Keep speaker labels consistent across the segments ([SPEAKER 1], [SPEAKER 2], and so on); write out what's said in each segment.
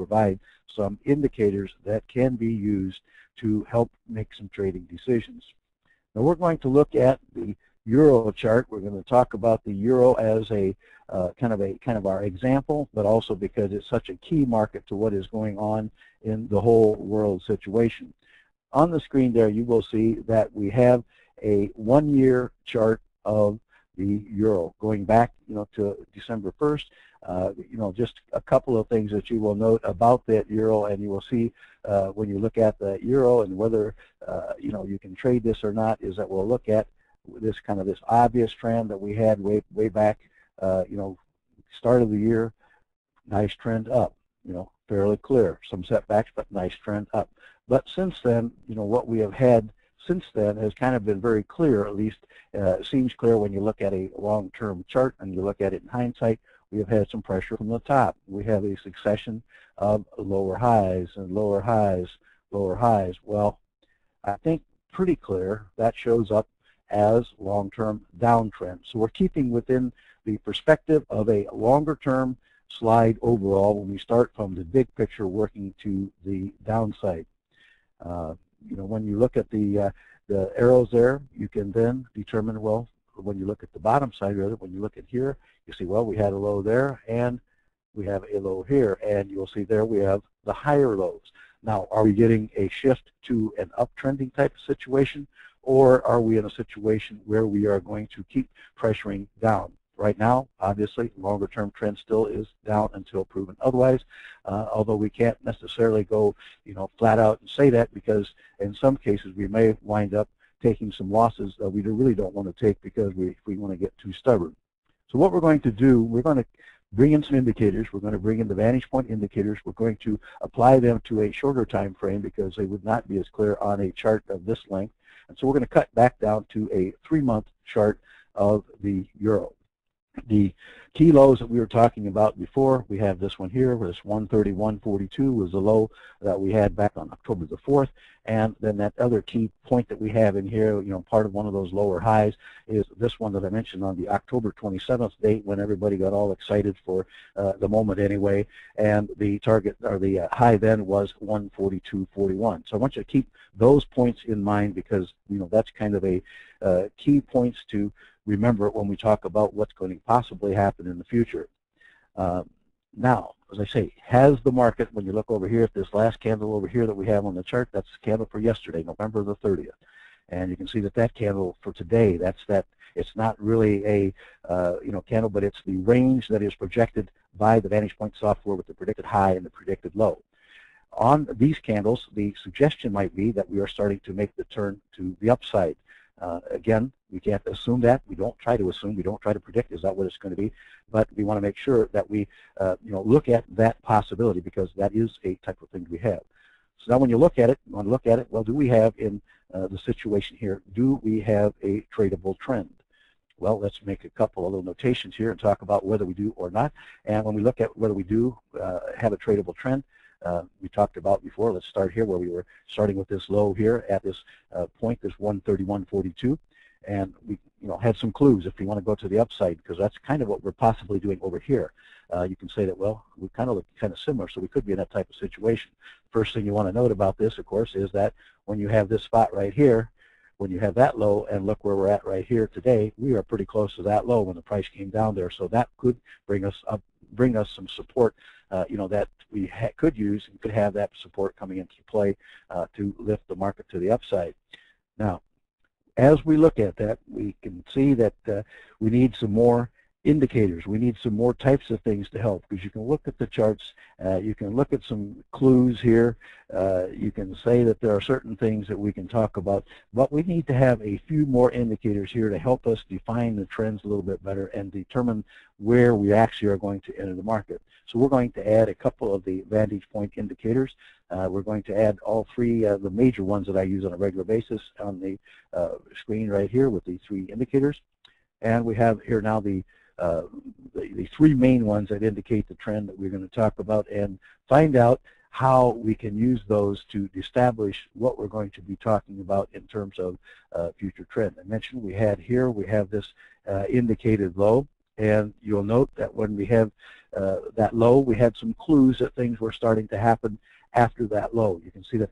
[SPEAKER 1] provide some indicators that can be used to help make some trading decisions. Now we're going to look at the Euro chart. We're going to talk about the Euro as a kind of our example, but also because it's such a key market to what is going on in the whole world situation. On the screen there, you will see that we have a 1-year chart of the Euro going back, to December 1st. Just a couple of things that you will note about that Euro, and you will see when you look at the Euro and whether you can trade this or not, is that we'll look at this obvious trend that we had way back, start of the year, nice trend up, fairly clear, some setbacks, but nice trend up. But since then, what we have had since then has kind of been very clear, at least seems clear when you look at a long-term chart and you look at it in hindsight. We have had some pressure from the top. We have a succession of lower highs and lower highs, lower highs. Well, I think pretty clear that shows up as long-term downtrend. So we're keeping within the perspective of a longer-term slide overall when we start from the big picture working to the downside. When you look at the arrows there, you can then determine, well, when you look at the bottom side, rather, when you look at here, you see, well, we had a low there, and we have a low here, and you'll see there we have the higher lows. Now, are we getting a shift to an uptrending type of situation, or are we in a situation where we are going to keep pressuring down? Right now, obviously, longer-term trend still is down until proven otherwise, although we can't necessarily go, flat out and say that, because in some cases we may wind up taking some losses that we really don't want to take because we want to get too stubborn. So what we're going to do, we're going to bring in some indicators. We're going to bring in the vantage point indicators. We're going to apply them to a shorter time frame because they would not be as clear on a chart of this length. And so we're going to cut back down to a 3-month chart of the Euro. The key lows that we were talking about before, we have this one here, where this 131.42 was the low that we had back on October the 4th, and then that other key point that we have in here, part of one of those lower highs is this one that I mentioned on the October 27th date when everybody got all excited for the moment anyway, and the target, or the high then was 142.41. So I want you to keep those points in mind because, that's kind of a key points to remember when we talk about what's going to possibly happen in the future. Now, as I say, has the market, when you look over here at this last candle over here that we have on the chart, that's the candle for yesterday, November the 30th. And you can see that candle for today, it's not really a candle, but it's the range that is projected by the Vantage Point software with the predicted high and the predicted low. On these candles, the suggestion might be that we are starting to make the turn to the upside. Again, we can't assume that. We don't try to assume. We don't try to predict is that what it's going to be. But we want to make sure that we, look at that possibility because that is a type of thing we have. So now when you look at it, well, do we have in the situation here, do we have a tradable trend? Well, let's make a couple of little notations here and talk about whether we do or not. And when we look at whether we do have a tradable trend, we talked about before, let's start here where we were starting with this low here at this point, this 131.42. And we had some clues if we want to go to the upside because that's kind of what we're possibly doing over here. You can say that, well, we kind of look kind of similar, so we could be in that type of situation. First thing you want to note about this, of course, is that when you have this spot right here, when you have that low, and look where we're at right here today, we are pretty close to that low when the price came down there. So that could bring us up, bring us some support, that we could use and could have that support coming into play to lift the market to the upside. Now, as we look at that, we can see that we need some more indicators. We need some more types of things to help because you can look at the charts, you can look at some clues here, you can say that there are certain things that we can talk about, but we need to have a few more indicators here to help us define the trends a little bit better and determine where we actually are going to enter the market. So we're going to add a couple of the Vantage Point indicators. We're going to add all three of the major ones that I use on a regular basis on the screen right here with the 3 indicators. And we have here now the 3 main ones that indicate the trend that we're going to talk about and find out how we can use those to establish what we're going to be talking about in terms of future trend. I mentioned we have this indicated low, and you'll note that when we have that low, we had some clues that things were starting to happen after that low. You can see that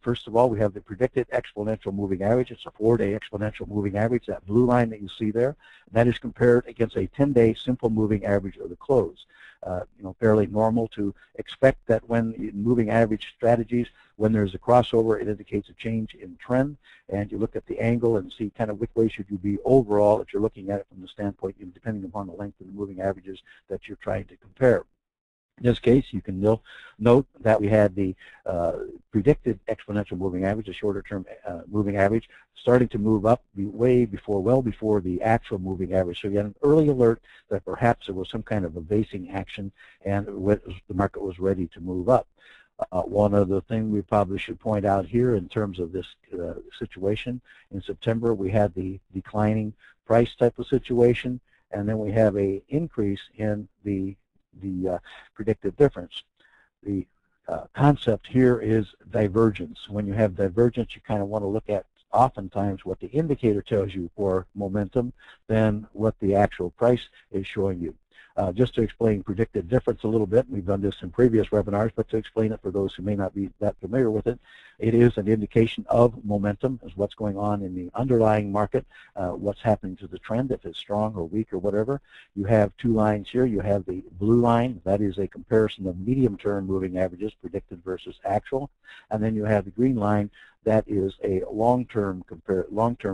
[SPEAKER 1] first of all, we have the predicted exponential moving average. It's a 4-day exponential moving average, that blue line that you see there. And that is compared against a 10-day simple moving average of the close. Fairly normal to expect that when in moving average strategies, when there's a crossover, it indicates a change in trend, and you look at the angle and see kind of which way should you be overall if you're looking at it from the standpoint, depending upon the length of the moving averages that you're trying to compare. In this case, you can note that we had the predicted exponential moving average, a shorter-term moving average, starting to move up well before the actual moving average. So you had an early alert that perhaps there was some kind of a basing action and the market was ready to move up. One other thing we probably should point out here in terms of this situation, in September we had the declining price type of situation, and then we have an increase in the predicted difference. The concept here is divergence. When you have divergence, you kind of want to look at oftentimes what the indicator tells you for momentum than what the actual price is showing you. Just to explain predicted difference a little bit, we've done this in previous webinars, but to explain it for those who may not be that familiar with it, it is an indication of momentum, is what's going on in the underlying market, what's happening to the trend, if it's strong or weak or whatever. You have two lines here. You have the blue line, that is a comparison of medium-term moving averages, predicted versus actual, and then you have the green line, that is a long-term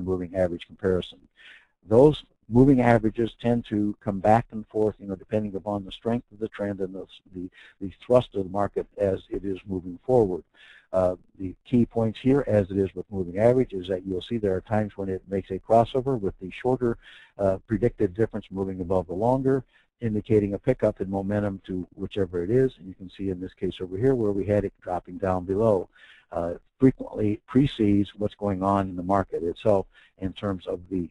[SPEAKER 1] moving average comparison. Those moving averages tend to come back and forth, depending upon the strength of the trend and the thrust of the market as it is moving forward. The key points here, as it is with moving average, is that you'll see there are times when it makes a crossover with the shorter predicted difference moving above the longer, indicating a pickup in momentum to whichever it is. And you can see in this case over here where we had it dropping down below. Frequently precedes what's going on in the market itself in terms of the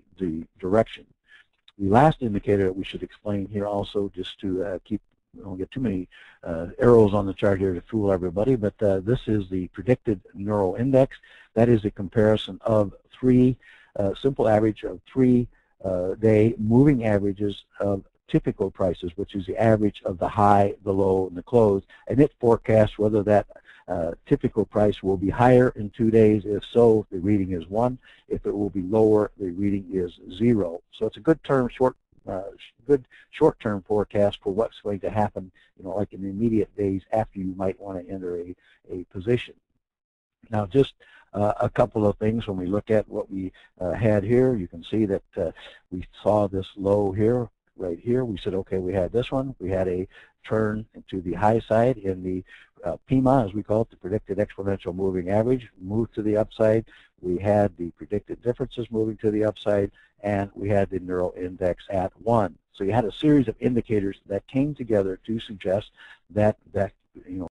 [SPEAKER 1] direction. The last indicator that we should explain here also, just to we don't get too many arrows on the chart here to fool everybody, but this is the predicted neural index. That is a comparison of simple average of 3-day moving averages of typical prices, which is the average of the high, the low, and the close, and it forecasts whether that typical price will be higher in 2 days. If so, the reading is 1. If it will be lower, the reading is 0. So it's a good short-term forecast for what's going to happen, like in the immediate days after you might want to enter a position. Now, just a couple of things when we look at what we had here. You can see that we saw this low here. Right here, we said, okay, we had this one. We had a turn to the high side in the PIMA, as we call it, the predicted exponential moving average, moved to the upside. We had the predicted differences moving to the upside, and we had the neural index at 1. So you had a series of indicators that came together to suggest that